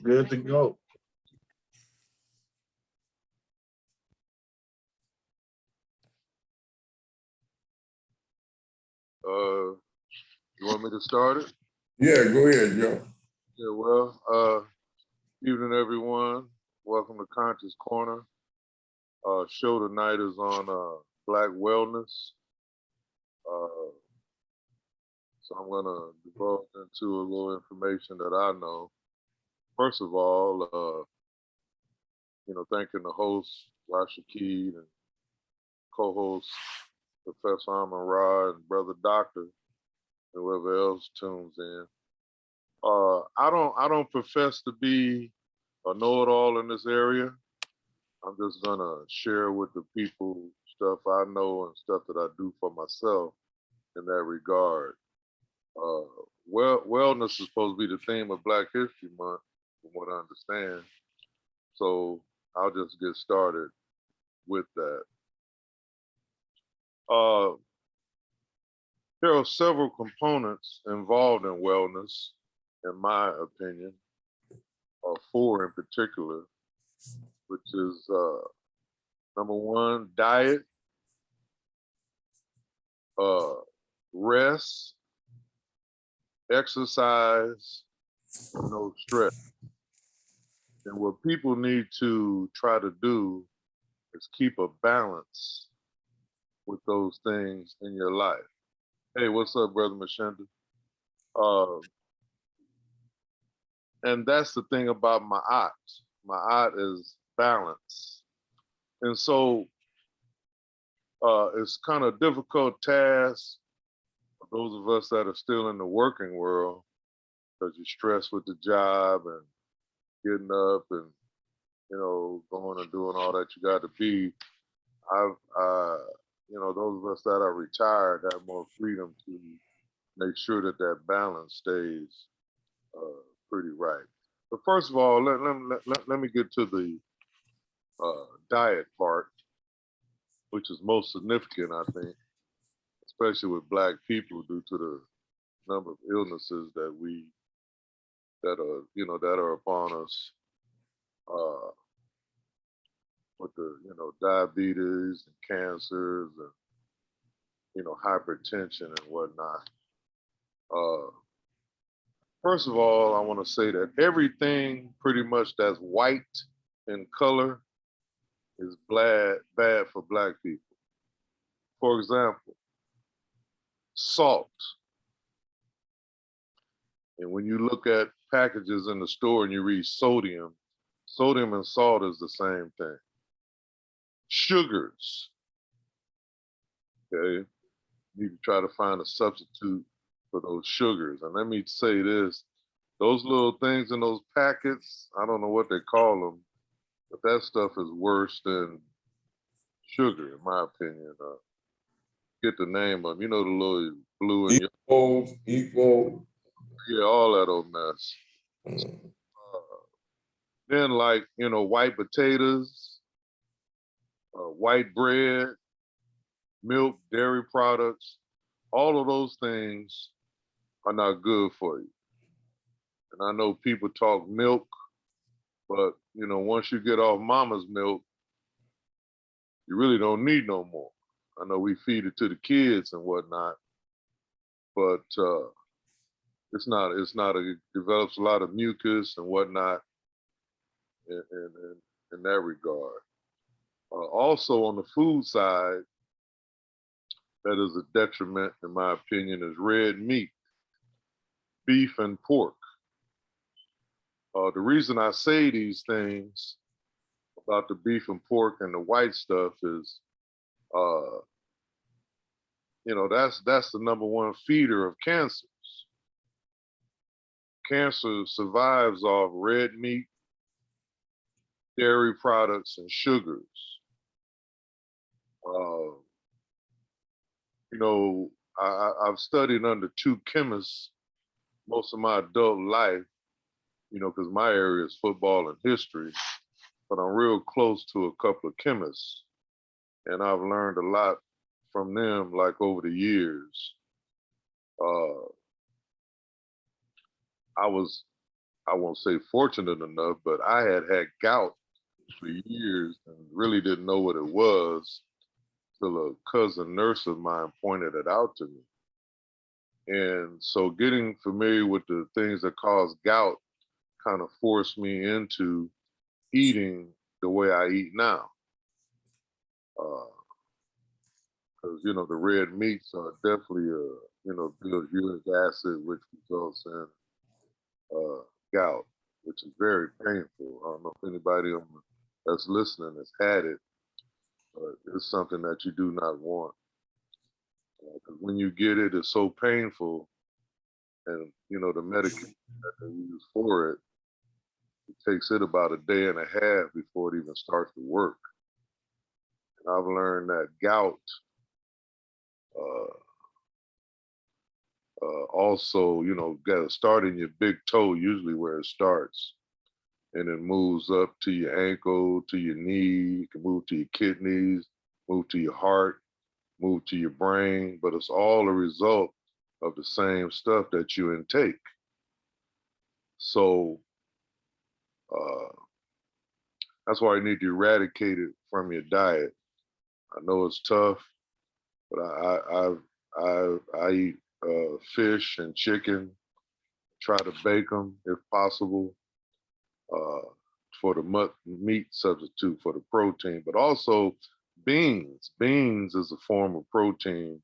Good to go. You want me to start it? Yeah, go ahead, Joe. Yeah, well, evening everyone. Welcome to Conscious Corner. Show tonight is on Black wellness. So I'm gonna divulge into a little information that I know. First of all, thanking the host, Rashid, and co-host Professor Rahh and Brother Doctor, whoever else tunes in. I don't profess to be a know-it-all in this area. I'm just gonna share with the people stuff I know and stuff that I do for myself in that regard. Wellness is supposed to be the theme of Black History Month, from what I understand. So I'll just get started with that. There are several components involved in wellness, in my opinion, or four in particular, which is number one, diet, rest, exercise, no stress. And what people need to try to do is keep a balance with those things in your life. Hey, what's up, Brother Mashenda? And that's the thing about my art. My art is balance. And so it's kind of a difficult task for those of us that are still in the working world, because you're stressed with the job and getting up and, going and doing all that you got to be. Those of us that are retired have more freedom to make sure that that balance stays pretty right. But first of all, let me get to the diet part, which is most significant, I think, especially with Black people due to the number of illnesses that are upon us, with the diabetes and cancers and hypertension and whatnot. First of all, I want to say that everything pretty much that's white in color is bad for Black people. For example, salt. And when you look at packages in the store and you read sodium and salt is the same thing. Sugars. Okay. You need to try to find a substitute for those sugars. And let me say this, those little things in those packets, I don't know what they call them, but that stuff is worse than sugar, in my opinion. Get the name of them. You know, the little blue and Equal. Yeah, all that old mess. Then white potatoes, white bread, milk, dairy products, all of those things are not good for you. And I know people talk milk, but once you get off mama's milk, you really don't need no more. I know we feed it to the kids and whatnot, but it develops a lot of mucus and whatnot in that regard. Also on the food side, that is a detriment, in my opinion, is red meat, beef and pork. The reason I say these things about the beef and pork and the white stuff is, that's the number one feeder of cancers. Cancer survives off red meat, dairy products, and sugars. I've studied under two chemists most of my adult life, because my area is football and history, but I'm real close to a couple of chemists. And I've learned a lot from them, like over the years. I won't say fortunate enough, but I had gout for years and really didn't know what it was till a cousin nurse of mine pointed it out to me. And so getting familiar with the things that cause gout kind of forced me into eating the way I eat now. Because, the red meats are definitely, build uric acid, which results in gout, which is very painful. I don't know if anybody that's listening has had it, but it's something that you do not want. Because when you get it, it's so painful, and the medication that they use for it, it takes it about a day and a half before it even starts to work. And I've learned that gout uh, also, got to start in your big toe, usually where it starts, and it moves up to your ankle, to your knee, it can move to your kidneys, move to your heart, move to your brain, but it's all a result of the same stuff that you intake. So that's why you need to eradicate it from your diet. I know it's tough, but I eat fish and chicken, try to bake them if possible, for the meat substitute for the protein, but also beans. Beans is a form of protein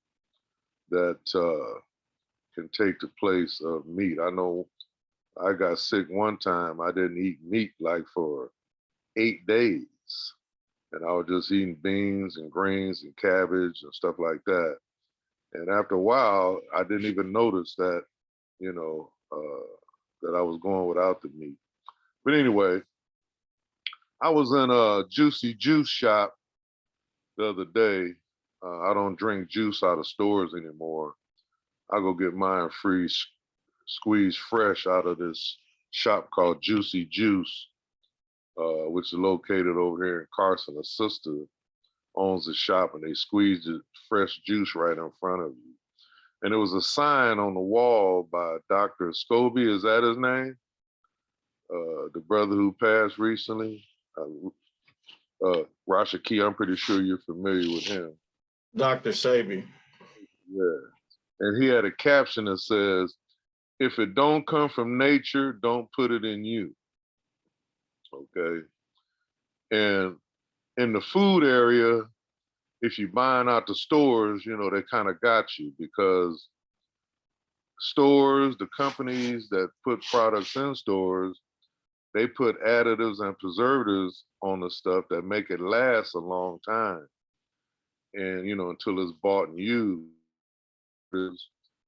that can take the place of meat. I know I got sick one time. I didn't eat meat like for 8 days. And I was just eating beans and greens and cabbage and stuff like that. And after a while, I didn't even notice that, that I was going without the meat. But anyway, I was in a juicy juice shop the other day. I don't drink juice out of stores anymore. I go get mine free, squeezed fresh out of this shop called Juicy Juice, which is located over here in Carson. A sister owns the shop, and they squeeze the fresh juice right in front of you. And there was a sign on the wall by Dr. Scobie, is that his name? The brother who passed recently. Rahh, I'm pretty sure you're familiar with him. Dr. Sabi. Yeah. And he had a caption that says, "If it don't come from nature, don't put it in you." Okay. And in the food area, if you're buying out the stores, they kind of got you, because stores, the companies that put products in stores, they put additives and preservatives on the stuff that make it last a long time. And, until it's bought and used,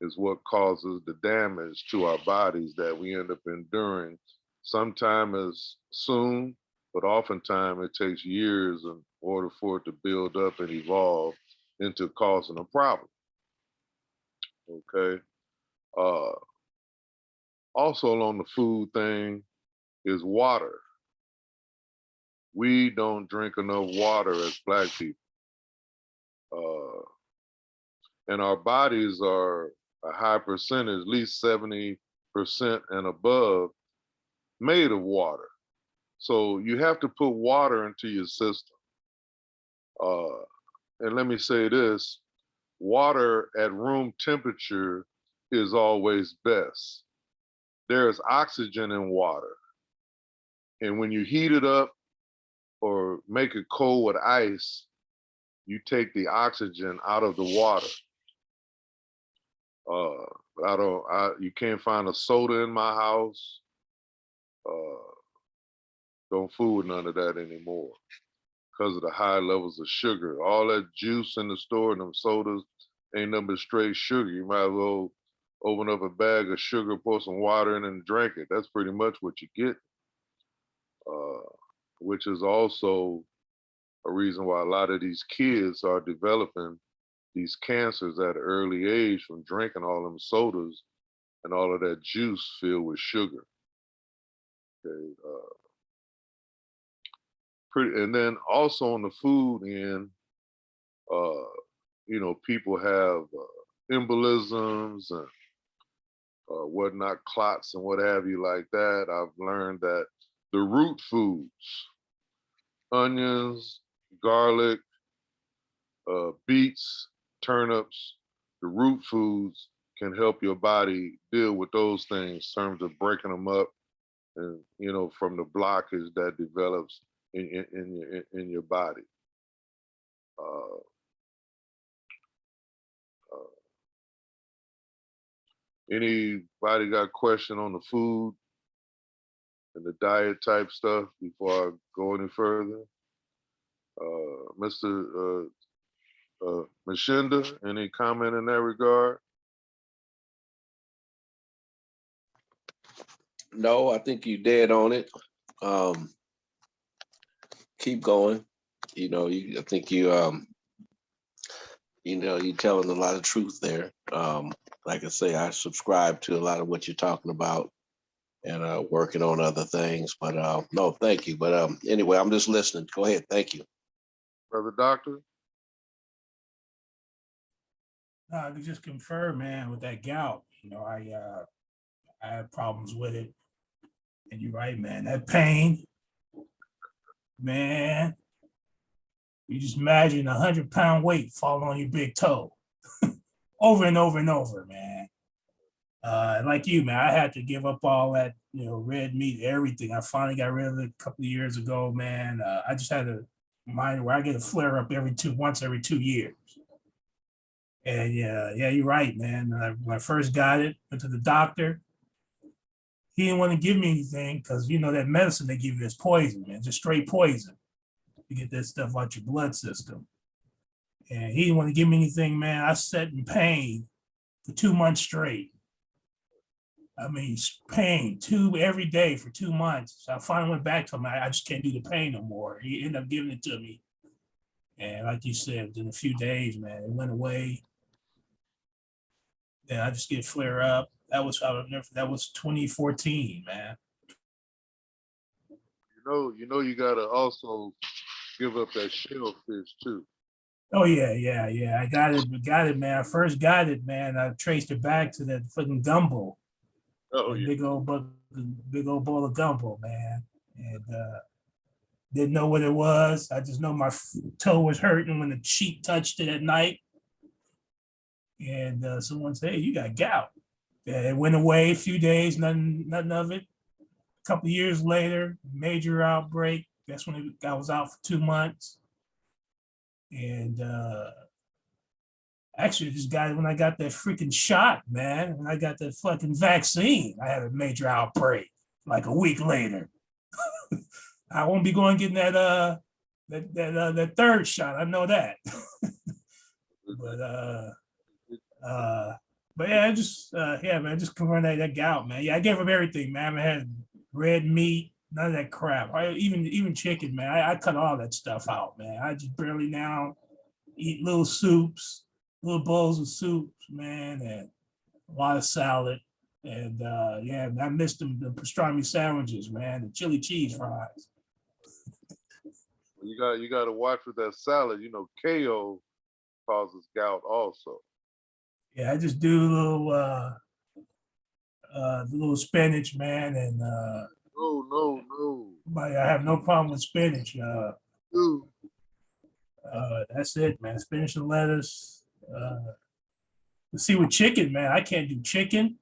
is what causes the damage to our bodies that we end up enduring. Sometimes soon, but oftentimes it takes years in order for it to build up and evolve into causing a problem. Okay. Also along the food thing is water. We don't drink enough water as Black people. And our bodies are a high percentage, at least 70% and above, made of water. So you have to put water into your system. And let me say this, water at room temperature is always best. There's oxygen in water. And when you heat it up or make it cold with ice, you take the oxygen out of the water. You can't find a soda in my house. Don't fool with none of that anymore because of the high levels of sugar. All that juice in the store and them sodas ain't nothing but straight sugar. You might as well open up a bag of sugar, pour some water in and drink it. That's pretty much what you get, which is also a reason why a lot of these kids are developing these cancers at an early age from drinking all them sodas and all of that juice filled with sugar. Okay. And then also on the food end, people have embolisms and whatnot, clots and what have you like that. I've learned that the root foods, onions, garlic, beets, turnips, the root foods can help your body deal with those things in terms of breaking them up and, you know, from the blockage that develops in your body. Uh, Anybody got a question on the food and the diet type stuff before I go any further? Mr. Mashinda, any comment in that regard? No, I think you dead on it. Keep going. You know, I think you're telling a lot of truth there. Like I say, I subscribe to a lot of what you're talking about and working on other things. But no, thank you. But anyway, I'm just listening. Go ahead. Thank you. Brother Doctor? No, I could just confirm, man, with that gout. You know, I had problems with it, and you're right, man. That pain, man. You just imagine 100-pound weight falling on your big toe, over and over and over, man. Like you, man, I had to give up all that, red meat, everything. I finally got rid of it a couple of years ago, man. I just had a mind where I get a flare up once every 2 years. And yeah, you're right, man. When I first got it, went to the doctor. He didn't want to give me anything because that medicine they give you is poison, man, just straight poison to get that stuff out your blood system. And he didn't want to give me anything, man. I sat in pain for 2 months straight. I mean, pain every day for 2 months. So I finally went back to him. I just can't do the pain no more. He ended up giving it to me. And like you said, in a few days, man, it went away. Then I just get flare up. That was 2014, man. You gotta also give up that shellfish too. Oh yeah. I got it, man. I first got it, man. I traced it back to that fucking gumbo. Oh yeah. Big old bowl of gumbo, man. And didn't know what it was. I just know my toe was hurting when the sheet touched it at night. And someone said, "Hey, you got gout." It went away a few days, nothing of it. A couple of years later, major outbreak. That's when I was out for 2 months. And actually, this guy, when I got that freaking shot, man, when I got that fucking vaccine, I had a major outbreak like a week later. I won't be going getting that third shot. I know that. But yeah, man, just confirm that gout, man. Yeah, I gave up everything, man. I had red meat, none of that crap. Even chicken, man. I cut all that stuff out, man. I just barely now eat little soups, little bowls of soups, man, and a lot of salad. And I missed the pastrami sandwiches, man, the chili cheese fries. You got to watch with that salad. KO causes gout also. Yeah, I just do the little spinach, man, and No. I have no problem with spinach. Ooh. That's it, man. Spinach and lettuce. See, with chicken, man, I can't do chicken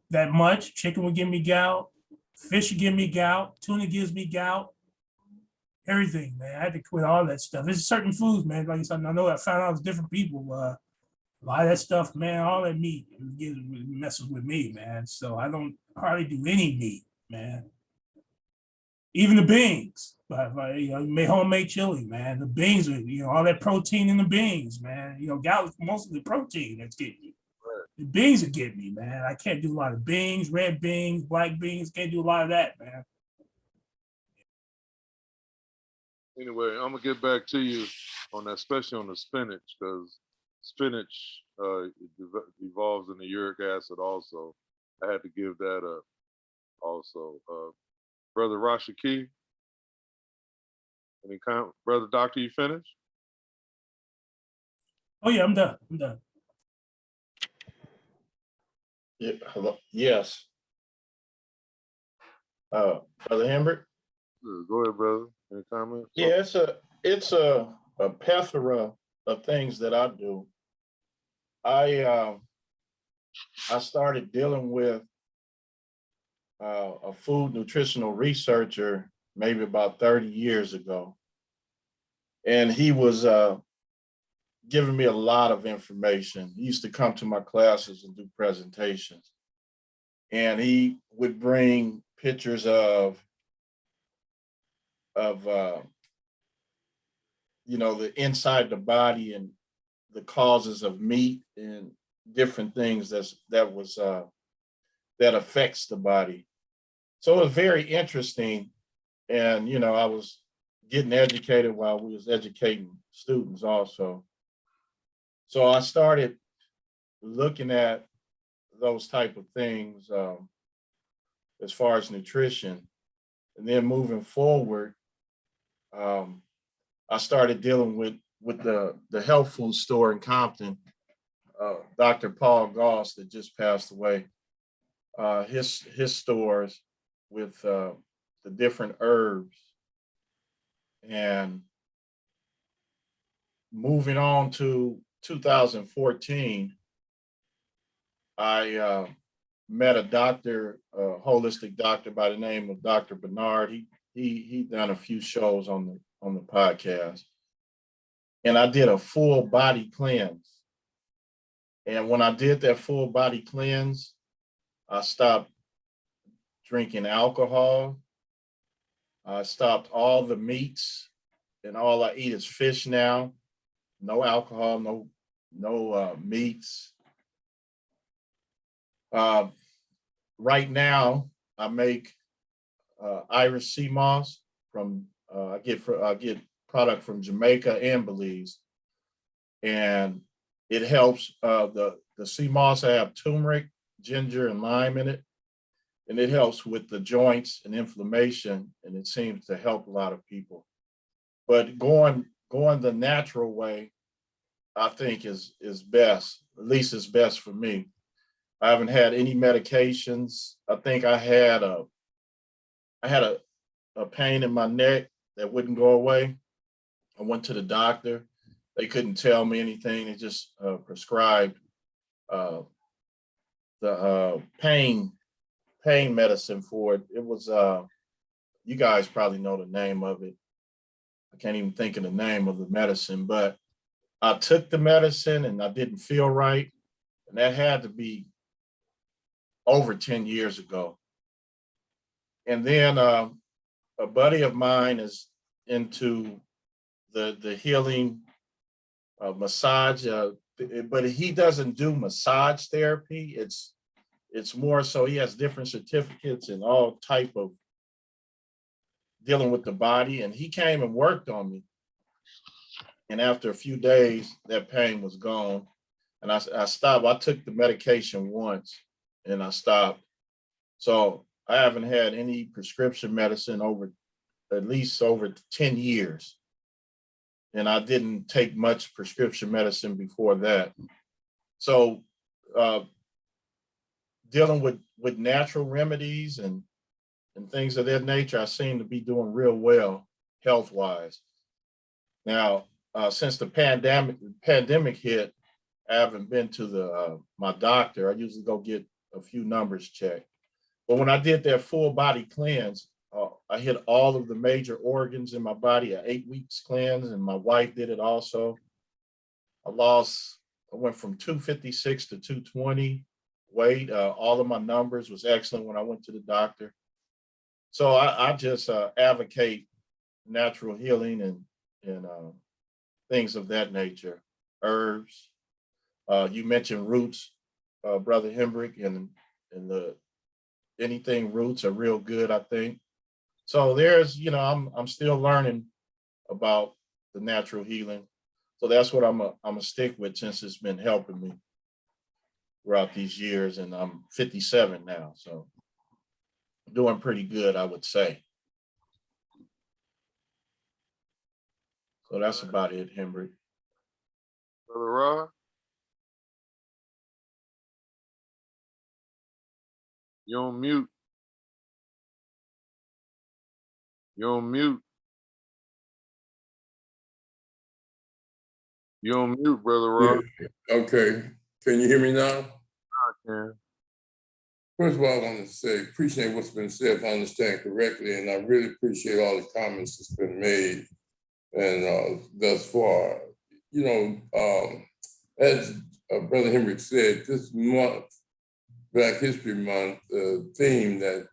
that much. Chicken will give me gout. Fish will give me gout. Tuna gives me gout. Everything, man. I had to quit all that stuff. There's certain foods, man. Like I said, I know I found out it's different people. A lot of that stuff, man, all that meat messes with me, man. So I don't hardly do any meat, man. Even the beans, but make homemade chili, man. The beans are, all that protein in the beans, man. Gout is most of the protein that's getting you. The beans are getting me, man. I can't do a lot of beans, red beans, black beans. Can't do a lot of that, man. Anyway, I'm gonna get back to you on that, especially on the spinach, because spinach evolves in the uric acid also. I had to give that up also. Brother Rashaki, any comment? Brother Doctor, you finished? Oh yeah, I'm done. Hello. Yes. Brother Hembrick? Go ahead, brother. Any comments? Yeah, it's a plethora of things that I do. I I started dealing with a food nutritional researcher maybe about 30 years ago. And he was giving me a lot of information. He used to come to my classes and do presentations. And he would bring pictures of the inside the body and the causes of meat and different things that affects the body. So it was very interesting. And I was getting educated while we was educating students also. So I started looking at those type of things as far as nutrition. And then moving forward, I started dealing with the health food store in Compton, Dr. Paul Goss that just passed away. His stores with the different herbs. And moving on to 2014, I met a doctor, a holistic doctor by the name of Dr. Bernard. He done a few shows on the podcast, and I did a full body cleanse. And when I did that full body cleanse, I stopped drinking alcohol. I stopped all the meats, and all I eat is fish now. No alcohol, no meats. Right now, I make Irish sea moss from I get product from Jamaica and Belize, and it helps. The sea moss I have turmeric, ginger, and lime in it, and it helps with the joints and inflammation, and it seems to help a lot of people. But going the natural way, I think is best. At least it's best for me. I haven't had any medications. I think I had a pain in my neck that wouldn't go away. I went to the doctor. They couldn't tell me anything. They just prescribed uh, the pain medicine for it. It was you guys probably know the name of it. I can't even think of the name of the medicine, but I took the medicine and I didn't feel right, and that had to be over 10 years ago. And then a buddy of mine is into the healing massage, but he doesn't do massage therapy. It's more so he has different certificates and all type of dealing with the body. And he came and worked on me. And after a few days, that pain was gone. And I stopped. I took the medication once and I stopped. So I haven't had any prescription medicine over at least over 10 years. And I didn't take much prescription medicine before that. So dealing with natural remedies and things of that nature, I seem to be doing real well health-wise. Now, since the pandemic hit, I haven't been to my doctor. I usually go get a few numbers checked. But when I did that full body cleanse, I hit all of the major organs in my body, an 8 weeks cleanse, and my wife did it also. I went from 256 to 220 weight. All of my numbers was excellent when I went to the doctor. So I just advocate natural healing and things of that nature, herbs. You mentioned roots, Brother Hembrick, and the anything roots are real good, I think. So there's, I'm still learning about the natural healing. So that's what I'm a stick with since it's been helping me throughout these years, and I'm 57 now, so doing pretty good, I would say. So that's about it, Hembrick. Brother Rahh? You on mute. You on mute. You on mute, brother Rahh. Yeah. Okay. Can you hear me now? I can. First of all, I want to say, appreciate what's been said, if I understand correctly, and I really appreciate all the comments that's been made and thus far. You know, as Brother Hembrick said, this month, Black History Month, theme that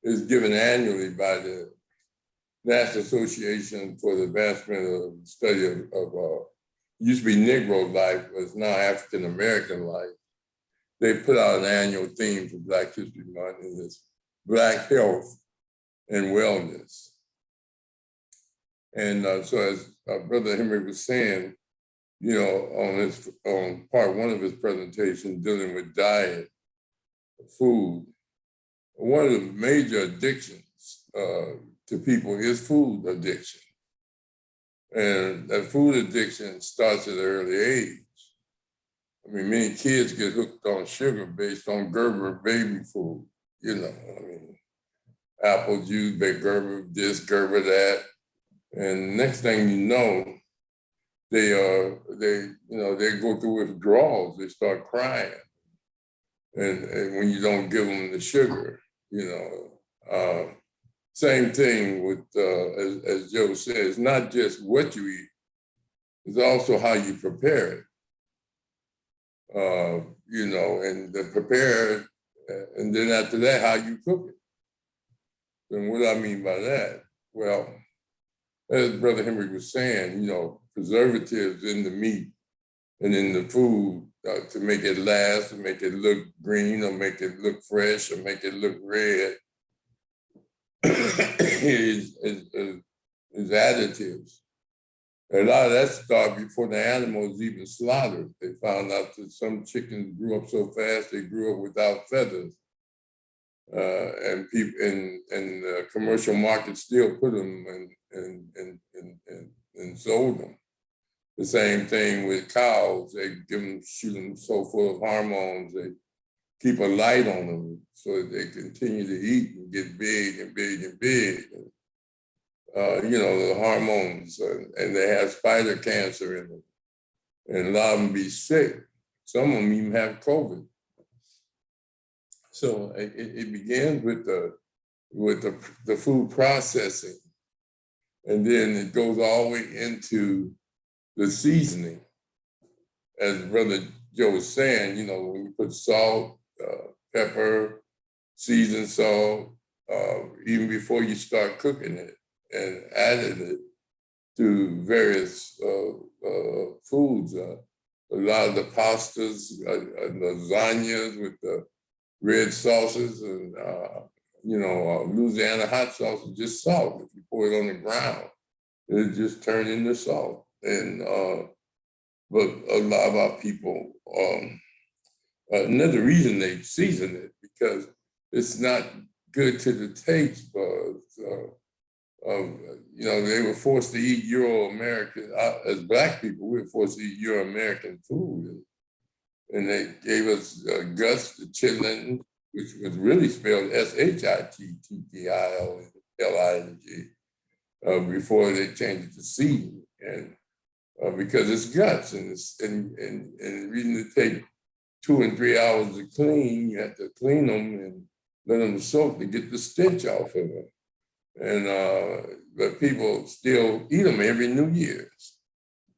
is given annually by the National Association for the Advancement of the Study of used to be Negro life, but it's now African American life. They put out an annual theme for Black History Month, and it's Black Health and Wellness. And so as Brother Henry was saying, you know, on part one of his presentation dealing with diet, food, one of the major addictions to people is food addiction. And that food addiction starts at an early age. I mean, many kids get hooked on sugar based on Gerber baby food. You know, I mean, apple juice, Gerber this, Gerber that. And next thing you know, they go through withdrawals. They start crying, and when you don't give them the sugar, you know. Same thing with as Joe said, it's not just what you eat; it's also how you prepare it. You know, and prepare it, and then after that, how you cook it. And what do I mean by that? Well, as Brother Hembrick was saying, you know, preservatives in the meat and in the food to make it last, to make it look green, or make it look fresh, or make it look red, is additives. A lot of that started before the animals even slaughtered. They found out that some chickens grew up so fast they grew up without feathers, and people in the commercial market still put them and sold them. The same thing with cows. They shoot them so full of hormones. They keep a light on them so that they continue to eat and get big and big and big. You know, the hormones, and they have spider cancer in them, and a lot of them be sick. Some of them even have COVID. So it begins with the food processing, and then it goes all the way into the seasoning. As Brother Joe was saying, you know, when you put salt, pepper, seasoned salt, even before you start cooking it, and added it to various foods. A lot of the pastas, lasagnas with the red sauces, and you know, Louisiana hot sauce is just salt. If you pour it on the ground, it just turns into salt. And but a lot of our people, another reason they season it, because it's not good to the taste buds. You know, they were forced to eat Euro-American, as Black people, we were forced to eat Euro-American food. And they gave us Gus the chitlin, which was really spelled Shittlling, before they changed it to seed. And because it's guts, and the reason it take 2 and 3 hours to clean, you have to clean them and let them soak to get the stench off of them. And but people still eat them every New Year's.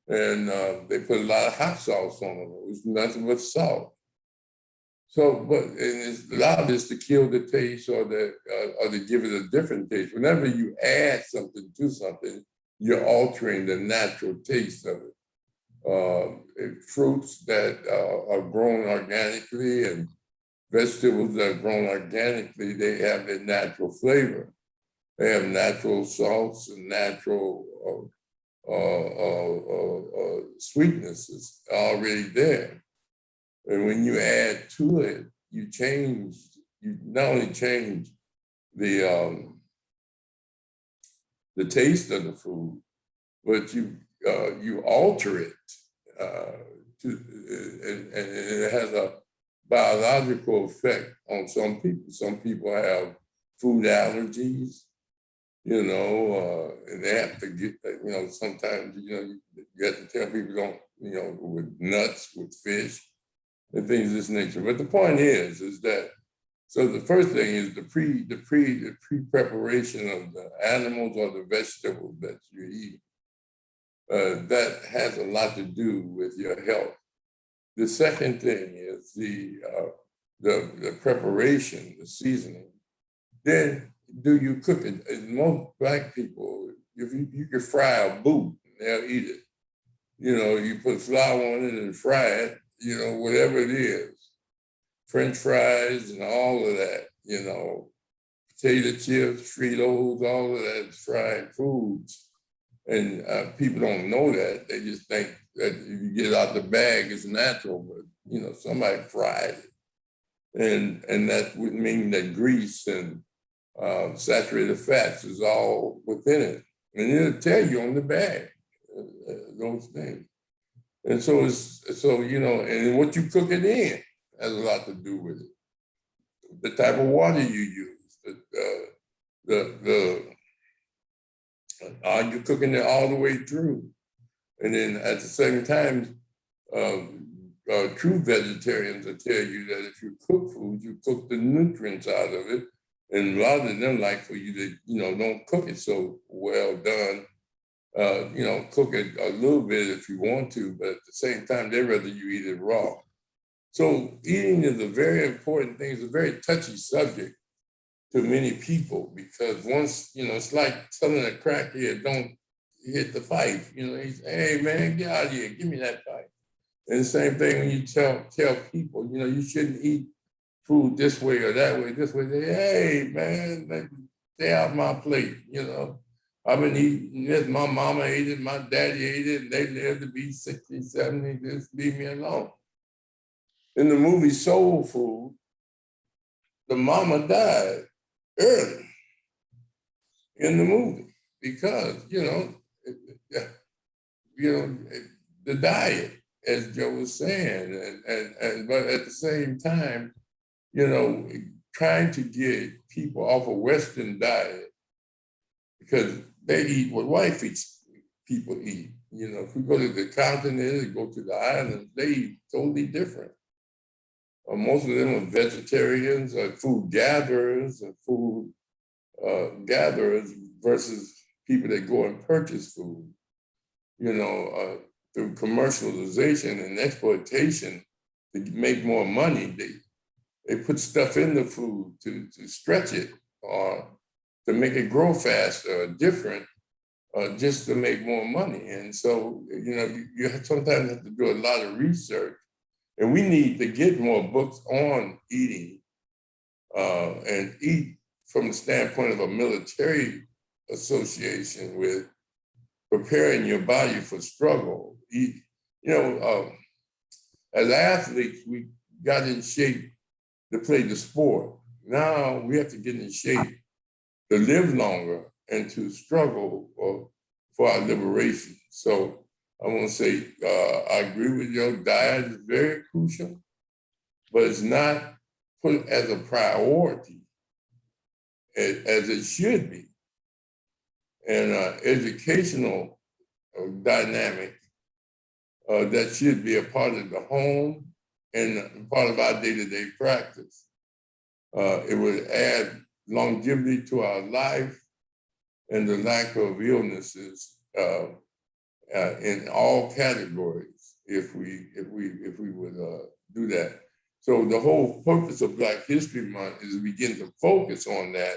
And they put a lot of hot sauce on them. It was nothing but salt. So, but and it's a lot of this to kill the taste or to give it a different taste. Whenever you add something to something, you're altering the natural taste of it. Fruits that are grown organically and vegetables that are grown organically, they have their natural flavor. They have natural salts and natural sweetnesses already there. And when you add to it, you not only change the taste of the food, but you alter it and it has a biological effect on some people. Some people have food allergies, and they have to get, sometimes, you have to tell people don't, with nuts, with fish, and things of this nature. But the point is that, so the first thing is the pre-preparation of the animals or the vegetables that you eat. That has a lot to do with your health. The second thing is the preparation, the seasoning. Then do you cook it? And most Black people, if you can fry a boot, they'll eat it. You put flour on it and fry it, whatever it is. French fries and all of that, potato chips, Fritos, all of that is fried foods. And people don't know that. They just think that if you get it out the bag, it's natural, but somebody fried it. And that would mean that grease and saturated fats is all within it. And it'll tell you on the bag, those things. And so and what you cook it in has a lot to do with it. The type of water you use, are you cooking it all the way through? And then at the same time, true vegetarians will tell you that if you cook food, you cook the nutrients out of it. And a lot of them like for you to, don't cook it so well done. Cook it a little bit if you want to, but at the same time, they'd rather you eat it raw. So eating is a very important thing. It's a very touchy subject to many people because once, it's like telling a crackhead, don't hit the pipe. He's, hey man, get out of here, give me that pipe. And the same thing when you tell people, you shouldn't eat food this way or that way, this way. They, hey man, stay out my plate, I've been eating this, my mama ate it, my daddy ate it, and they lived to be 60, 70, just leave me alone. In the movie Soul Food, the mama died early in the movie because, the diet, as Joe was saying, but at the same time, trying to get people off a Western diet because they eat what white people eat. If we go to the continent and go to the islands, they eat totally different. Most of them are vegetarians, food gatherers, and food gatherers versus people that go and purchase food. Through commercialization and exploitation to make more money, they put stuff in the food to stretch it or to make it grow faster or different, just to make more money. And so, you sometimes have to do a lot of research. And we need to get more books on eating and eat from the standpoint of a military association with preparing your body for struggle. As athletes, we got in shape to play the sport. Now we have to get in shape to live longer and to struggle for our liberation. So I want to say, I agree with you, diet is very crucial, but it's not put as a priority as it should be. And educational dynamic that should be a part of the home and part of our day-to-day practice. It would add longevity to our life and the lack of illnesses in all categories if we would do that. So the whole purpose of Black History Month is to begin to focus on that.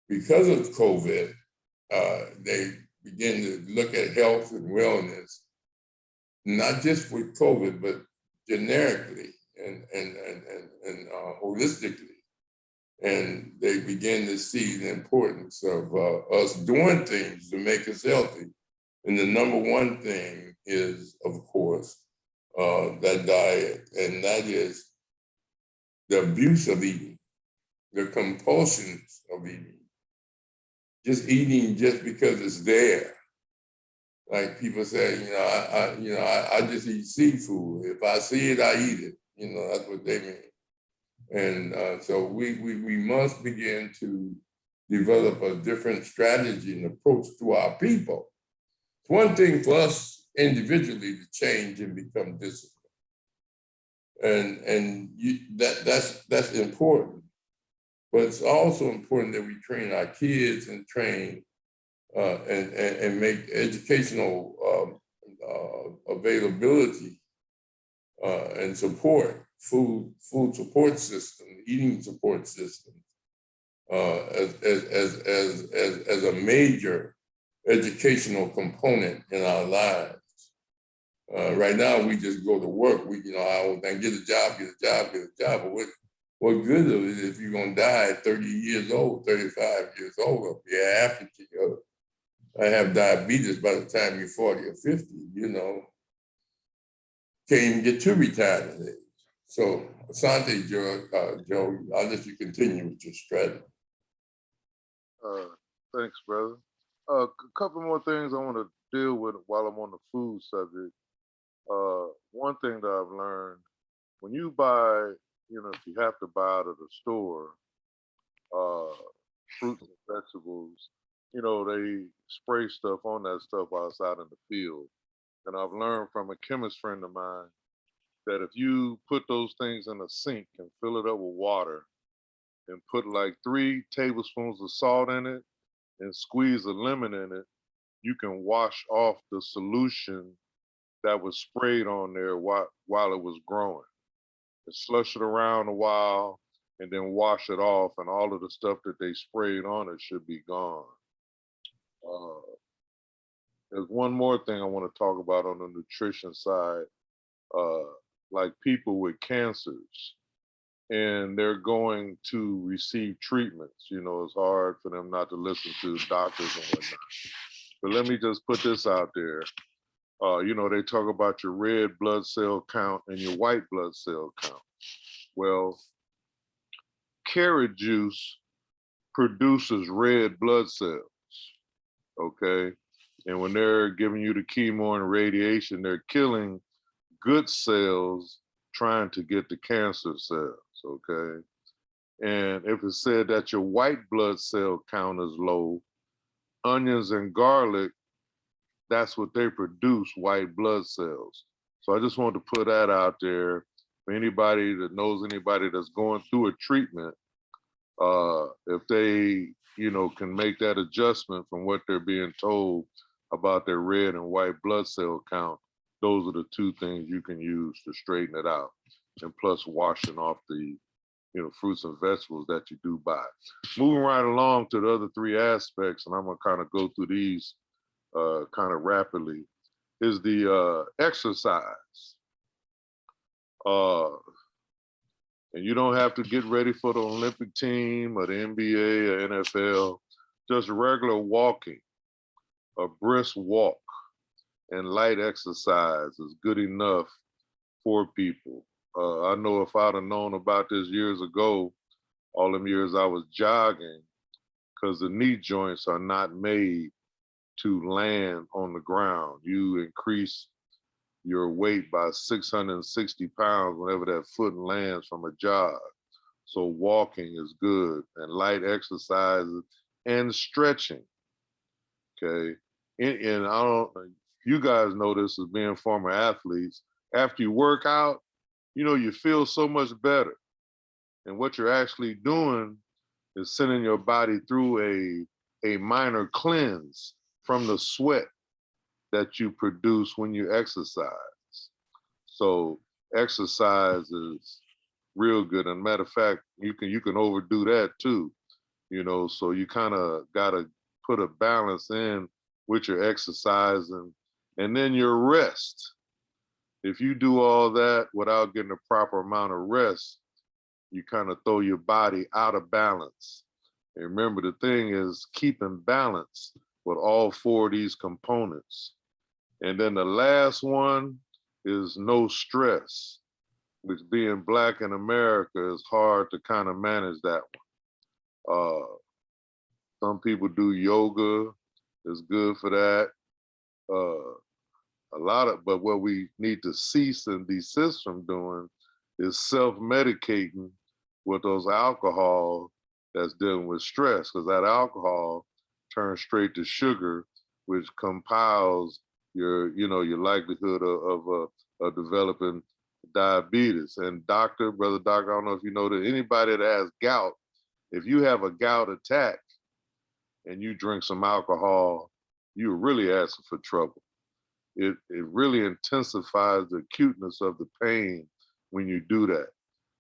Because of COVID, they begin to look at health and wellness, not just with COVID, but generically and holistically. And they begin to see the importance of us doing things to make us healthy. And the number one thing is, of course, that diet, and that is the abuse of eating, the compulsions of eating. Just eating just because it's there. Like people say, I just eat seafood. If I see it, I eat it. You know, that's what they mean. And so we must begin to develop a different strategy and approach to our people. It's one thing for us individually to change and become disciplined. And that's important. But it's also important that we train our kids and train and make educational availability and support, food support system, eating support system, as a major educational component in our lives. Right now, we just go to work. We, you know, I get a job, get a job, get a job. But what good of it if you're gonna die at 30 years old, 35 years old? You have to, I have diabetes by the time you're 40 or 50. You know, can't even get to retirement age. So, Asante, Joe, I'll let you continue with your strategy. Thanks, brother. A couple more things I want to deal with while I'm on the food subject. One thing that I've learned, when you buy, you know, if you have to buy out of the store, fruits and vegetables, you know, they spray stuff on that stuff outside in the field. And I've learned from a chemist friend of mine that if you put those things in a sink and fill it up with water and put like 3 tablespoons of salt in it and squeeze a lemon in it, you can wash off the solution that was sprayed on there while it was growing. And slush it around a while and then wash it off, and all of the stuff that they sprayed on it should be gone. There's one more thing I want to talk about on the nutrition side, like people with cancers, and they're going to receive treatments. You know, it's hard for them not to listen to doctors and whatnot. But let me just put this out there. You know, they talk about your red blood cell count and your white blood cell count. Well, carrot juice produces red blood cells, okay? And when they're giving you the chemo and radiation, they're killing good cells trying to get the cancer cells, okay? And if it said that your white blood cell count is low, onions and garlic, that's what they produce, white blood cells. So I just want to put that out there for anybody that knows anybody that's going through a treatment. If they, you know, can make that adjustment from what they're being told about their red and white blood cell count, those are the 2 things you can use to straighten it out. And plus washing off the, you know, fruits and vegetables that you do buy. Moving right along to the other 3 aspects, and I'm gonna kind of go through these kind of rapidly, is the exercise. And you don't have to get ready for the Olympic team or the NBA or NFL, just regular walking, a brisk walk and light exercise is good enough for people. I know if I'd have known about this years ago, all them years I was jogging, because the knee joints are not made to land on the ground. You increase your weight by 660 pounds whenever that foot lands from a jog. So walking is good, and light exercises and stretching, okay? And I don't, you guys know this as being former athletes, after you work out, you know, you feel so much better. And what you're actually doing is sending your body through a minor cleanse from the sweat that you produce when you exercise. So exercise is real good. And matter of fact, you can overdo that too, you know, so you kind of gotta put a balance in with your exercising and then your rest. If you do all that without getting the proper amount of rest, you kind of throw your body out of balance. And remember, the thing is keeping balance with all 4 of these components. And then the last one is no stress, which being Black in America is hard to kind of manage that one. Some people do yoga, it's good for that. But what we need to cease and desist from doing is self-medicating with those alcohol that's dealing with stress, because that alcohol turns straight to sugar, which compiles your, you know, your likelihood of developing diabetes. And brother doctor, I don't know if you know that anybody that has gout, if you have a gout attack and you drink some alcohol, you're really asking for trouble. It really intensifies the acuteness of the pain when you do that.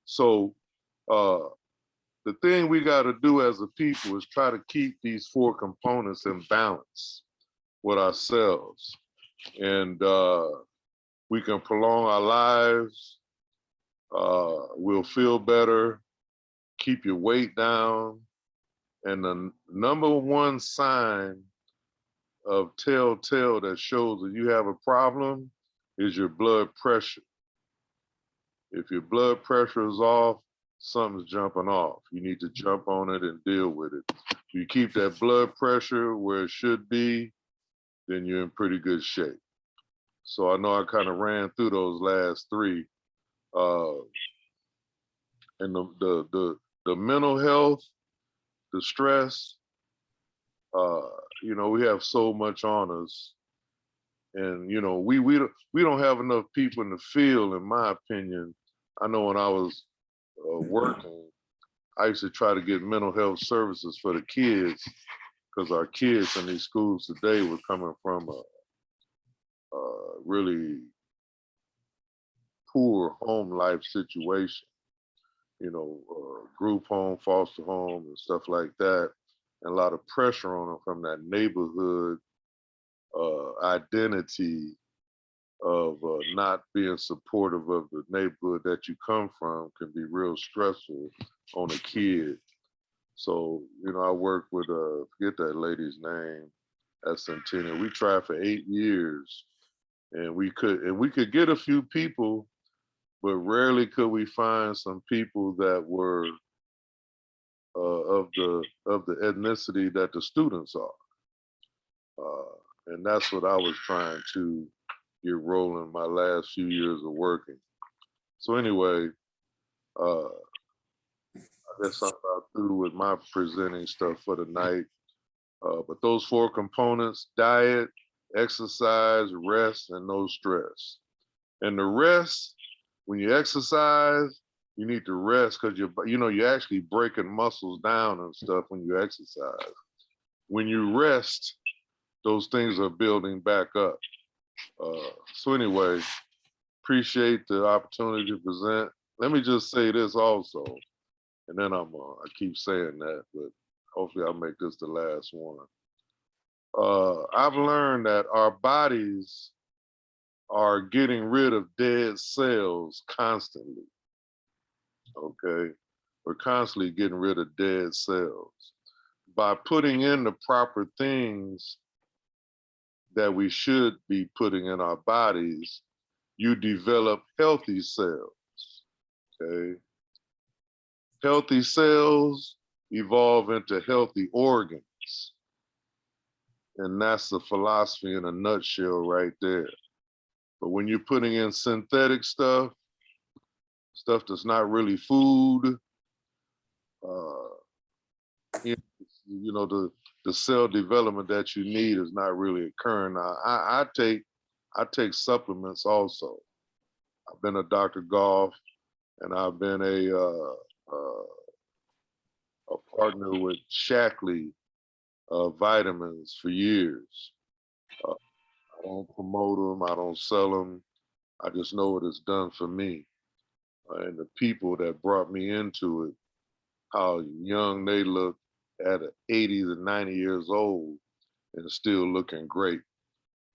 So the thing we got to do as a people is try to keep these 4 components in balance with ourselves. And we can prolong our lives. We'll feel better, keep your weight down. And the number 1 sign of telltale that shows that you have a problem is your blood pressure. If your blood pressure is off, something's jumping off. You need to jump on it and deal with it. If you keep that blood pressure where it should be, then you're in pretty good shape. So I know I kind of ran through those last 3. And the mental health, the stress, you know, we have so much on us. And, you know, we don't have enough people in the field, in my opinion. I know when I was working, I used to try to get mental health services for the kids, because our kids in these schools today were coming from a really poor home life situation, you know, group home, foster home, and stuff like that, and a lot of pressure on them from that neighborhood identity of not being supportive of the neighborhood that you come from can be real stressful on a kid. So, you know, I worked with, forget that lady's name, at Centennial. We tried for 8 years, and we could get a few people, but rarely could we find some people that were of the ethnicity that the students are. And that's what I was trying to get rolling my last few years of working. So anyway, I guess I'm about through with my presenting stuff for the night. But those 4 components: diet, exercise, rest, and no stress. And the rest, when you exercise, you need to rest, because you're actually breaking muscles down and stuff when you exercise. When you rest, those things are building back up. So anyway, appreciate the opportunity to present. Let me just say this also, and then I keep saying that, but hopefully I'll make this the last one. I've learned that our bodies are getting rid of dead cells constantly. Okay, we're constantly getting rid of dead cells. By putting in the proper things that we should be putting in our bodies, you develop healthy cells, okay? Healthy cells evolve into healthy organs. And that's the philosophy in a nutshell right there. But when you're putting in synthetic stuff that's not really food, you know, the cell development that you need is not really occurring. Now, I take supplements also. I've been a Dr. Goff, and I've been a partner with Shackley vitamins for years. I don't promote them, I don't sell them. I just know what it's done for me. And the people that brought me into it, how young they look at 80 to 90 years old and still looking great.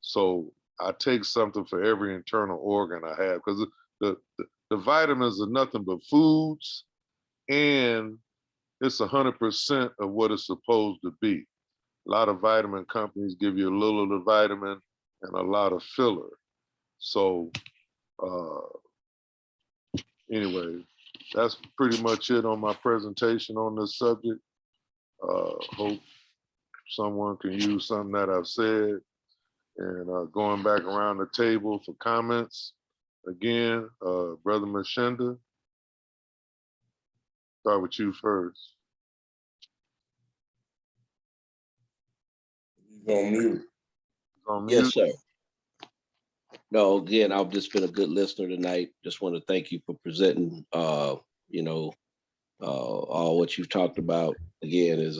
So I take something for every internal organ I have, because the vitamins are nothing but foods, and it's 100% of what it's supposed to be. A lot of vitamin companies give you a little of the vitamin and a lot of filler. So anyway, that's pretty much it on my presentation on this subject. Hope someone can use something that I've said. And going back around the table for comments, again, Brother Mashenda, Start with you first. He's on mute. He's on Yes, mute. sir. No, again, I've just been a good listener tonight. Just want to thank you for presenting, you know, all what you've talked about. Again, is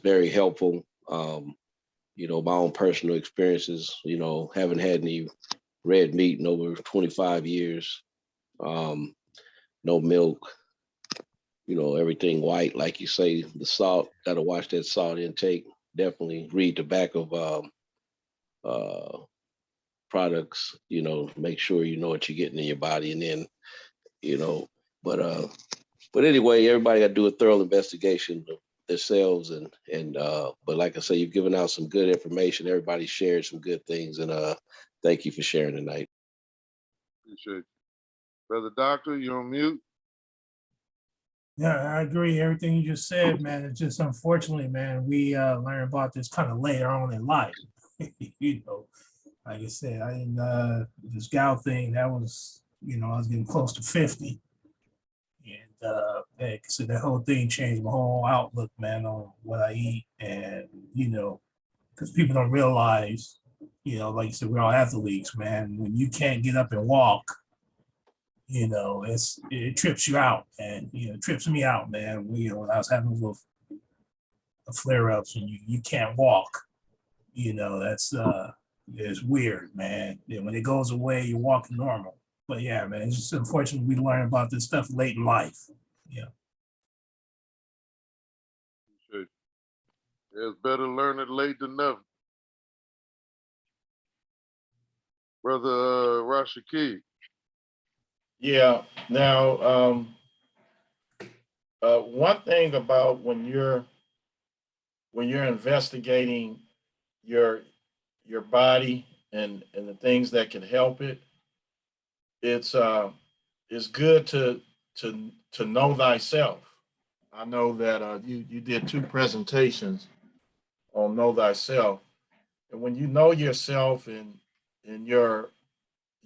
very helpful. You know, my own personal experiences, you know, haven't had any red meat in over 25 years. No milk, you know, everything white, like you say, the salt, got to watch that salt intake. Definitely read the back of products, you know, make sure you know what you're getting in your body. And then, you know, but anyway, everybody got to do a thorough investigation of themselves. But like I say, you've given out some good information. Everybody shared some good things. And thank you for sharing tonight. Appreciate you. Brother Doctor, you're on mute. Yeah, I agree. Everything you just said, man. It's just unfortunately, man, we learn about this kind of later on in life. You know, like I said, I didn't this gout thing, that was, you know, I was getting close to 50. And so that whole thing changed my whole outlook, man, on what I eat. And, you know, because people don't realize, you know, like you said, we're all athletes, man. When you can't get up and walk, you know, it trips you out, and you know, it trips me out, man. You know, when I was having little flare ups and you can't walk, you know, that's it's weird, man. And when it goes away, you're walking normal. But yeah, man, it's just unfortunate we learn about this stuff late in life. Yeah. Appreciate you. Yeah, it's better learn it late than never. Brother Rashaki. Yeah. Now, one thing about when you're investigating your body and the things that can help it, it's good to know thyself. I know that you did 2 presentations on know thyself, and when you know yourself and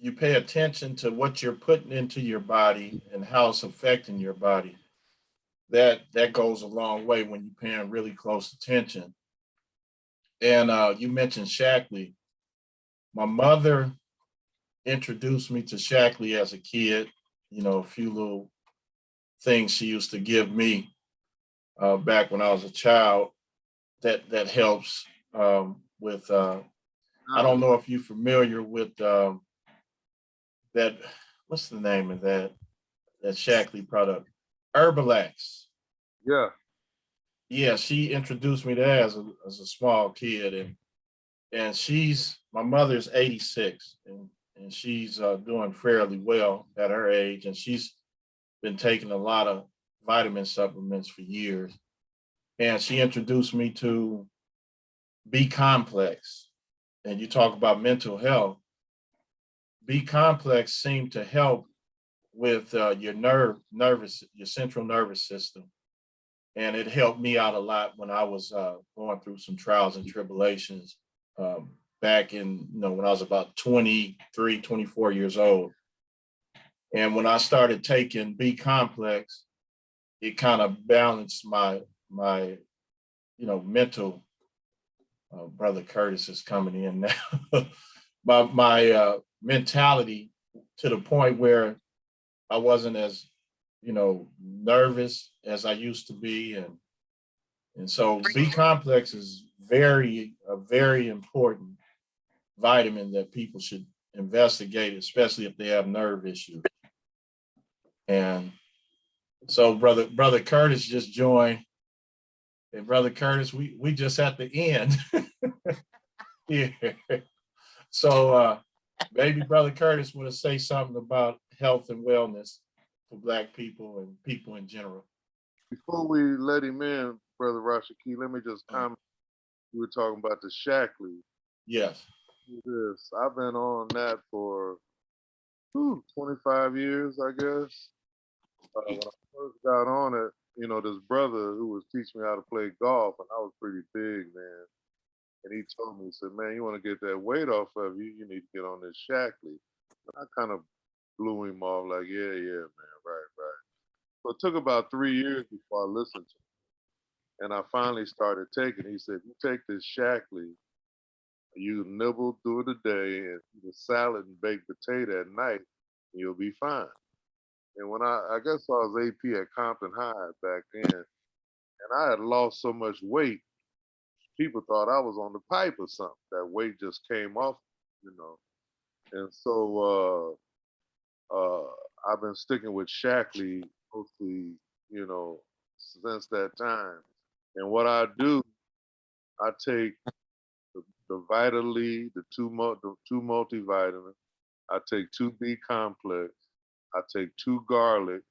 you pay attention to what you're putting into your body and how it's affecting your body, that goes a long way when you're paying really close attention. And you mentioned Shackley. My mother introduced me to Shackley as a kid. You know, a few little things she used to give me back when I was a child that helps with. I don't know if you're familiar with that. What's the name of that Shackley product? Herbalax. Yeah. Yeah, she introduced me to that as a small kid, and my mother's 86, and she's doing fairly well at her age, and she's been taking a lot of vitamin supplements for years. And she introduced me to B complex. And you talk about mental health. B complex seemed to help with your your central nervous system. And it helped me out a lot when I was going through some trials and tribulations back in, you know, when I was about 23, 24 years old. And when I started taking B complex, it kind of balanced my you know, mental. Brother Curtis is coming in now. my mentality, to the point where I wasn't as, you know, nervous as I used to be, and so B complex is a very important vitamin that people should investigate, especially if they have nerve issues. And so brother Curtis just joined. And Brother Curtis, we just at the end. Yeah. So maybe Brother Curtis want to say something about health and wellness for Black people and people in general. Before we let him in, Brother Rashaki, let me just comment. You were talking about the Shackley. Yes. This, I've been on that for 25 years, I guess. When I first got on it, you know, this brother who was teaching me how to play golf, and I was pretty big, man. And he told me, he said, man, you want to get that weight off of you, you need to get on this Shackley. And I kind of blew him off like, yeah, man, right. So it took about 3 years before I listened to him. And I finally started taking it. He said, you take this Shackley, you nibble through the day and eat a salad and baked potato at night, and you'll be fine. And when I guess I was AP at Compton High back then, and I had lost so much weight, people thought I was on the pipe or something. That weight just came off, you know. And so I've been sticking with Shackley mostly, you know, since that time. And what I do, I take the Vitaly, the two multivitamins. I take 2B complex. I take 2 garlic.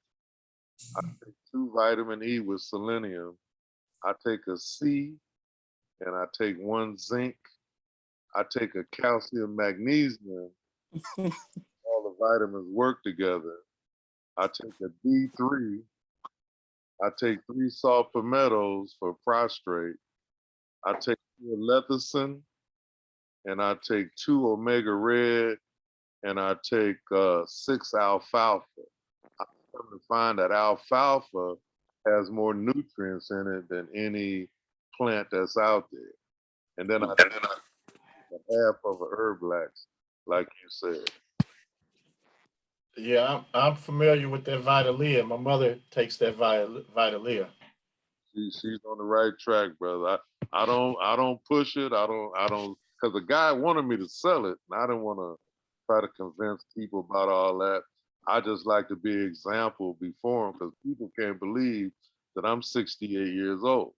I take 2 vitamin E with selenium. I take a C, and I take 1 zinc. I take a calcium magnesium. All the vitamins work together. I take a D3. I take 3 salt palmettos for prostrate. I take 2 lecithin, and I take 2 omega red, and I take 6 alfalfa. I come to find that alfalfa has more nutrients in it than any plant that's out there. And then I take half of a Herblax, like you said. Yeah, I'm familiar with that Vitalia. My mother takes that Vitalia. She's on the right track, brother. I don't push it. I don't because the guy wanted me to sell it, and I didn't want to try to convince people about all that. I just like to be an example before them because people can't believe that I'm 68 years old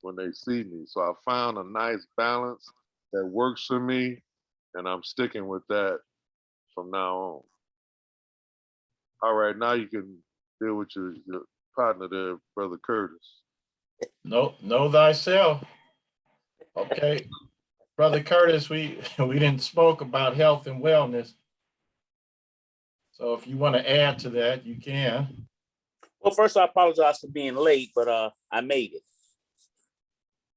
when they see me. So I found a nice balance that works for me, and I'm sticking with that from now on. All right, now you can deal with your partner there, Brother Curtis. Know thyself. Okay, Brother Curtis, we didn't spoke about health and wellness. So if you want to add to that, you can. Well, first, I apologize for being late, but I made it.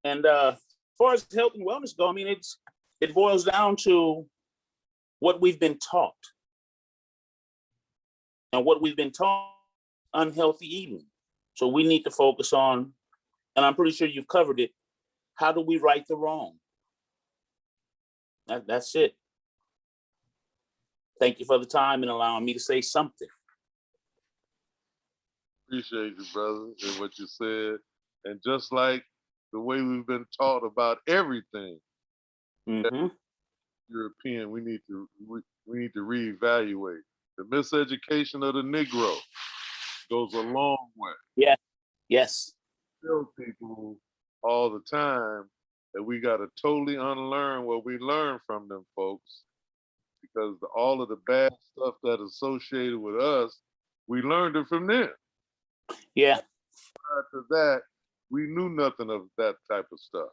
And as far as health and wellness go, I mean, it boils down to what we've been taught. And what we've been taught, unhealthy eating. So we need to focus on, and I'm pretty sure you've covered it, how do we right the wrong? That's it. Thank you for the time and allowing me to say something. Appreciate you, brother, and what you said. And just like the way we've been taught about everything, Mm-hmm. European, we need to reevaluate. The miseducation of the Negro goes a long way. Yeah. Yes. Tell people all the time that we got to totally unlearn what we learned from them folks, because all of the bad stuff that associated with us, we learned it from them. Yeah. Prior to that, we knew nothing of that type of stuff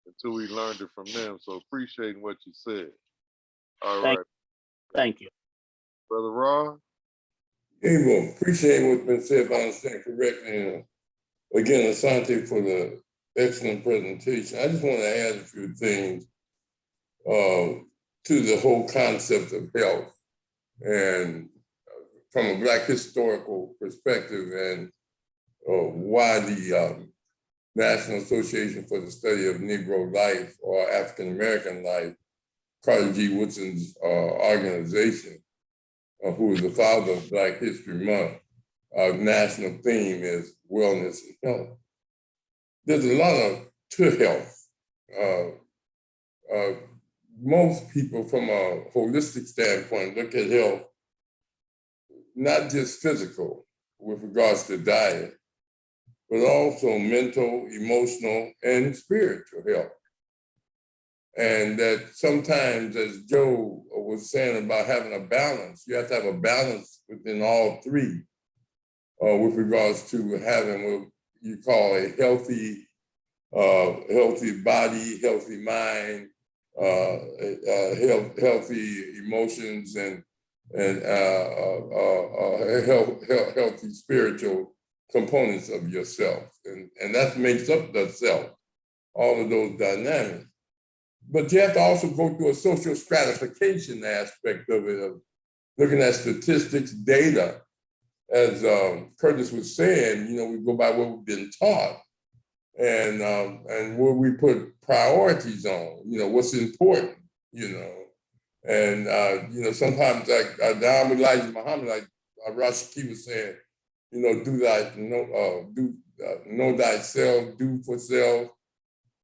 until we learned it from them. So appreciating what you said. All right. Thank you. Brother Rahh? Hey, well, appreciate what's been said by understand correctly. And again, Asante for the excellent presentation. I just want to add a few things to the whole concept of health, and from a Black historical perspective, and why the National Association for the Study of Negro Life or African American Life, Carter G. Woodson's organization, who is the father of Black History Month, national theme is wellness and health. There's a lot to health. Most people from a holistic standpoint look at health, not just physical with regards to diet, but also mental, emotional, and spiritual health. And that sometimes, as Joe was saying about having a balance, you have to have a balance within all three with regards to having what you call a healthy body, healthy mind, healthy emotions, and healthy spiritual components of yourself. And that makes up the self, all of those dynamics. But you have to also go through a social stratification aspect of it, of looking at statistics, data, as Curtis was saying, you know, we go by what we've been taught, and where we put priorities on, you know, what's important, you know. And you know, sometimes like down with Elijah Muhammad, like Rahh was saying, you know, know thyself, do for self.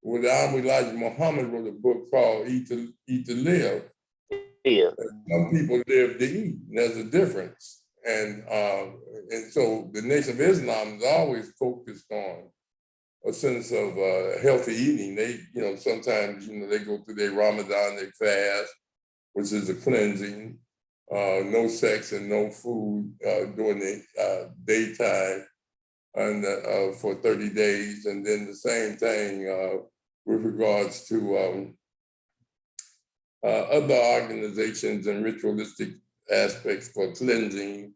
Well, Elijah Muhammad wrote a book called Eat to Live. Yeah. Some people live to eat, and there's a difference. And so the Nation of Islam is always focused on a sense of healthy eating. They, you know, sometimes, you know, they go through their Ramadan, they fast, which is a cleansing, no sex and no food during the daytime, and for 30 days. And then the same thing with regards to other organizations and ritualistic aspects for cleansing.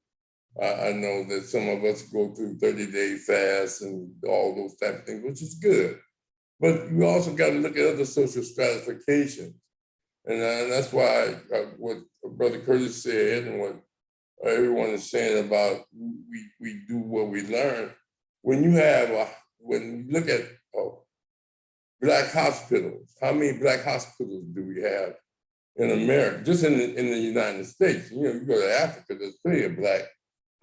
I know that some of us go through 30-day fasts and all those type of things, which is good. But you also got to look at other social stratifications. And that's why what Brother Curtis said and what everyone is saying about we do what we learn. When you look at Black hospitals, how many Black hospitals do we have in America, just in the United States? You know, you go to Africa, there's plenty of Black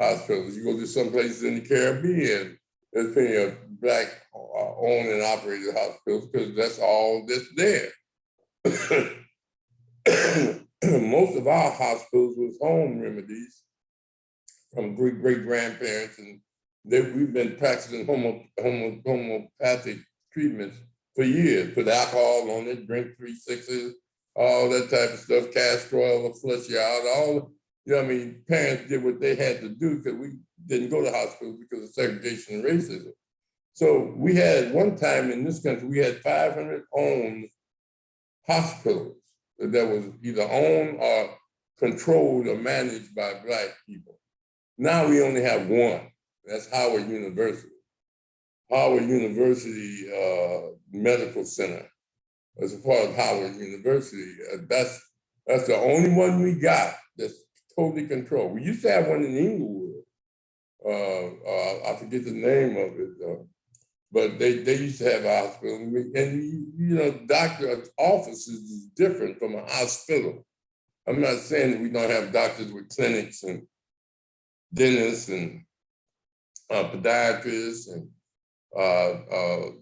hospitals. You go to some places in the Caribbean, there's plenty of Black owned and operated hospitals because that's all that's there. Most of our hospitals was home remedies from great-grandparents, and we've been practicing homeopathic treatments for years. Put alcohol on it, drink 3 6s, all that type of stuff, castor oil to flush you out, all, you know what I mean? Parents did what they had to do because we didn't go to hospitals because of segregation and racism. So we had one time in this country, we had 500 owned hospitals that was either owned or controlled or managed by Black people. Now we only have one. That's Howard University. Howard University Medical Center as a part of Howard University. That's the only one we got that's totally controlled. We used to have one in Inglewood. I forget the name of it, but they used to have a hospital. And you know, doctor's offices is different from a hospital. I'm not saying that we don't have doctors with clinics and dentists and podiatrists and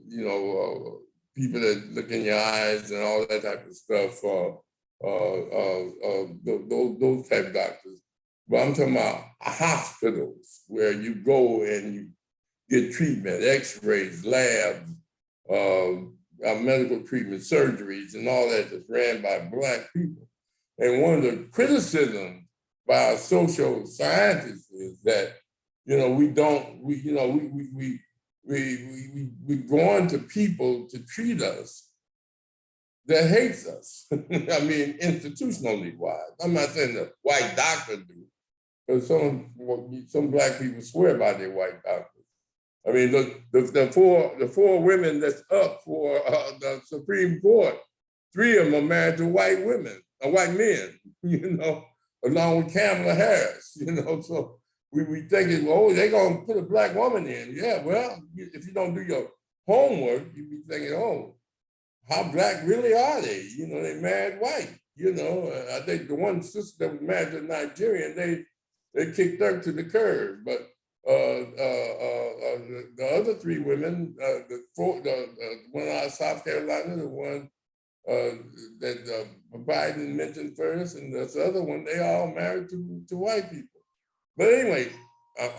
you know, people that look in your eyes and all that type of stuff, those type of doctors. But I'm talking about hospitals where you go and you get treatment, x-rays, labs, medical treatment, surgeries, and all that that's ran by Black people. And one of the criticisms by our social scientists is that, you know, we're going to people to treat us that hates us. I mean, institutionally wise. I'm not saying the white doctor do, but some Black people swear by their white doctors. I mean, the four women that's up for the Supreme Court, 3 of them are married to white women, white men, you know, along with Kamala Harris, you know. So we thinking, oh, they're gonna put a Black woman in. Yeah, well, if you don't do your homework, you'd be thinking, oh, how Black really are they? You know, they married white. You know, I think the one sister that was married to a Nigerian, they kicked her to the curb. But the other 3 women, the one out of South Carolina, the one that Biden mentioned first, and this other one, they all married to white people. But anyway,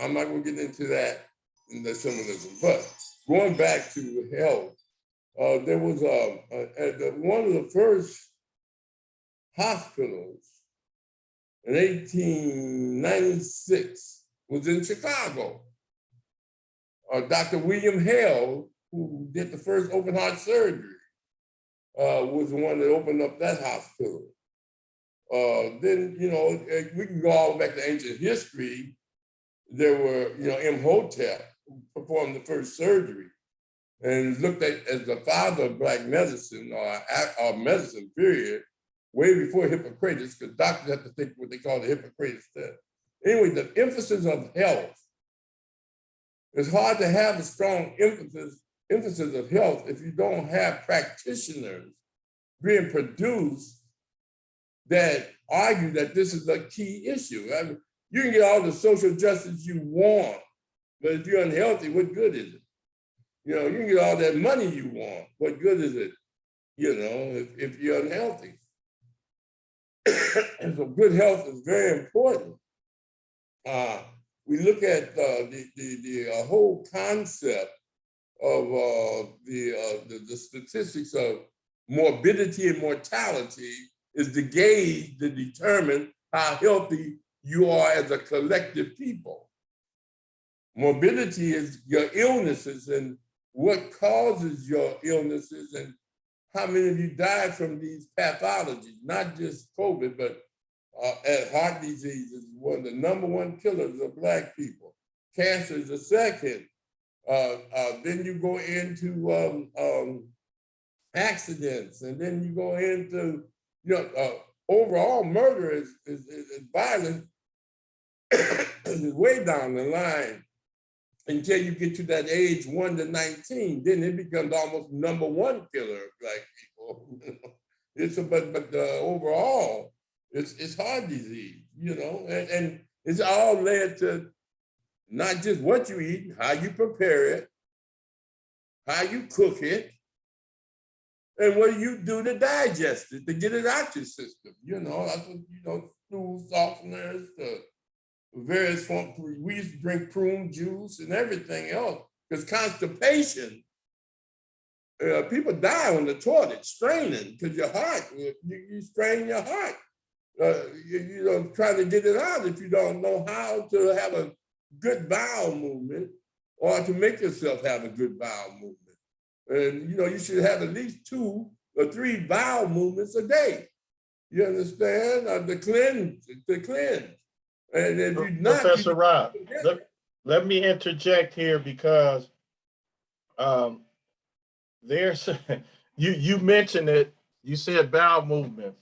I'm not going to get into that in the symbolism. But going back to health, there was one of the first hospitals in 1896 was in Chicago. Dr. William Hale, who did the first open heart surgery, was the one that opened up that hospital. Then, you know, we can go all back to ancient history. There were, you know, Imhotep, who performed the first surgery and looked at as the father of Black medicine or medicine, period, way before Hippocrates, because doctors have to take what they call the Hippocrates test. Anyway, the emphasis of health. It's hard to have a strong emphasis of health if you don't have practitioners being produced that argue that this is a key issue. I mean, you can get all the social justice you want, but if you're unhealthy, what good is it? You know, you can get all that money you want. What good is it? You know, if you're unhealthy. And so good health is very important. We look at the whole concept of the statistics of morbidity and mortality is the gauge to determine how healthy you are as a collective people. Morbidity is your illnesses and what causes your illnesses and how many of you died from these pathologies, not just COVID, but heart disease is one of the #1 killers of Black people. Cancer is the second. Then you go into accidents, and then you go into, you know, overall murder is violent is way down the line until you get to that age 1 to 19. Then it becomes almost #1 killer of Black people. But overall, it's heart disease, you know, and it's all led to not just what you eat, how you prepare it, how you cook it, and what you do to digest it, to get it out your system. You know, that's what, you know, stool softeners, various forms. We used to drink prune juice and everything else, because constipation, people die on the toilet straining because your heart, you strain your heart. You know, trying to get it out if you don't know how to have a good bowel movement or to make yourself have a good bowel movement. And, you know, you should have at least 2 or 3 bowel movements a day. You understand? To cleanse. And if you're not— Professor Rahh, let me interject here because there's, you mentioned it, you said bowel movements.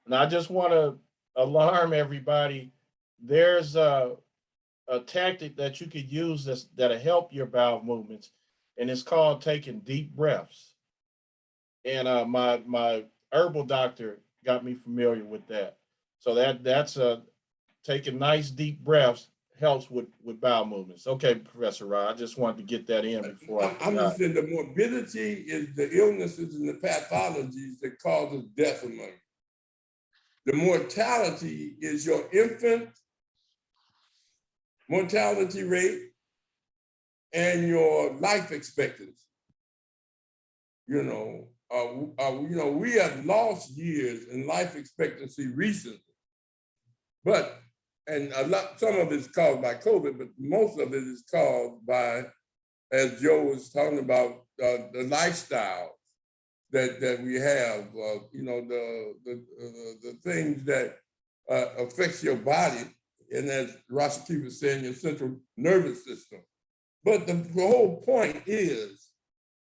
And I just want to alarm everybody. There's a tactic that you could use that'll help your bowel movements, and it's called taking deep breaths. And my herbal doctor got me familiar with that. So that's taking nice deep breaths helps with bowel movements. Okay, Professor Rahh, I just wanted to get that in before I'm just saying the morbidity is the illnesses and the pathologies that causes death among you. The mortality is your infant mortality rate and your life expectancy. You know, we have lost years in life expectancy recently, some of it's caused by COVID, but most of it is caused by, as Joe was talking about, the lifestyle that we have, you know, the things that affects your body, and as Rahh was saying, your central nervous system. But the whole point is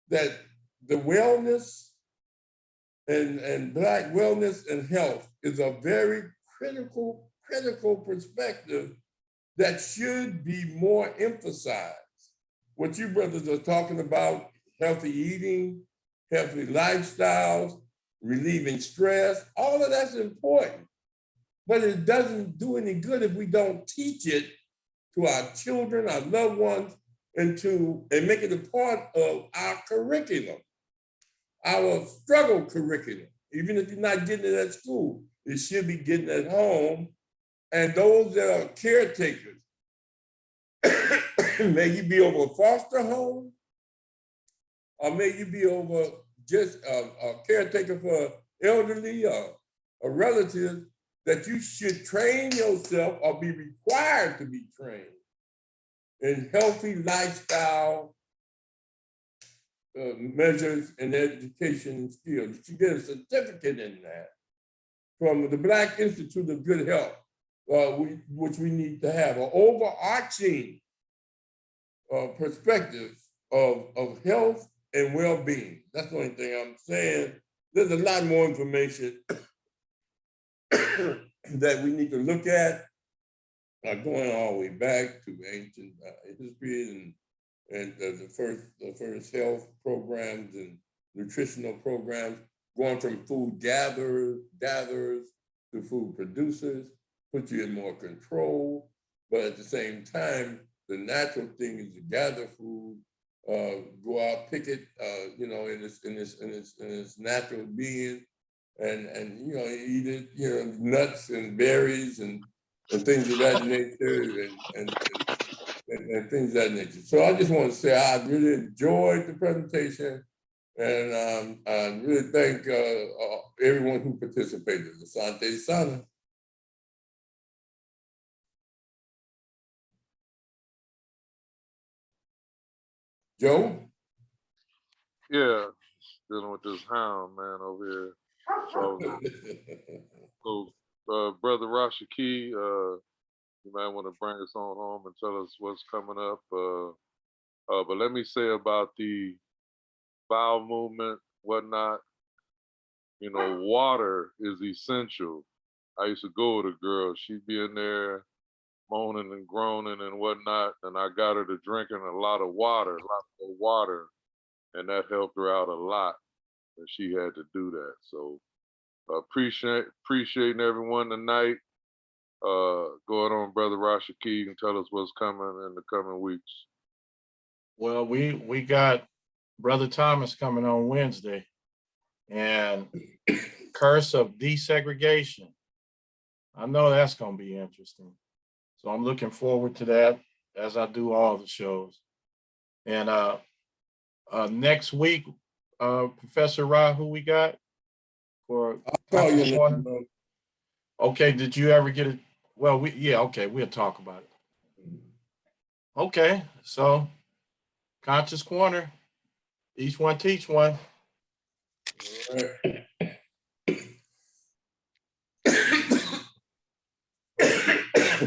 that the wellness and Black wellness and health is a very critical perspective that should be more emphasized. What you brothers are talking about, healthy eating, healthy lifestyles, relieving stress, all of that's important. But it doesn't do any good if we don't teach it to our children, our loved ones, and make it a part of our curriculum, our struggle curriculum. Even if you're not getting it at school, it should be getting it at home. And those that are caretakers, may you be over a foster home, or may you be over just a caretaker for elderly or a relative, that you should train yourself or be required to be trained in healthy lifestyle measures and education and skills. You should get a certificate in that from the Black Institute of Good Health, which we need to have an overarching perspective of health and well-being. That's the only thing I'm saying. There's a lot more information that we need to look at going all the way back to ancient history and the first health programs and nutritional programs, going from food gatherers to food producers, put you in more control. But at the same time, the natural thing is to gather food, go out, pick it, you know, in its natural being, and you know, eat it, you know, nuts and berries and things of that nature, and things of that nature. So I just want to say I really enjoyed the presentation, and I really thank everyone who participated. Asante Sana. Joe? Yeah, dealing with this hound man over here. So, Brother Rashaki, you might want to bring us on home and tell us what's coming up. But let me say about the bowel movement, whatnot. You know, water is essential. I used to go with a girl. She'd be in there moaning and groaning and whatnot, and I got her to drinking a lot of water, and that helped her out a lot. And she had to do that. So appreciating everyone tonight. Going on, Brother Rashaki, you can tell us what's coming in the coming weeks. Well, we got Brother Thomas coming on Wednesday, and Curse of Desegregation. I know that's going to be interesting. So I'm looking forward to that, as I do all the shows. And next week, Professor Rahh, who we got for Conscious Corner? Okay, did you ever get it? Well, okay, we'll talk about it. Okay, so Conscious Corner, each one teach one. All right.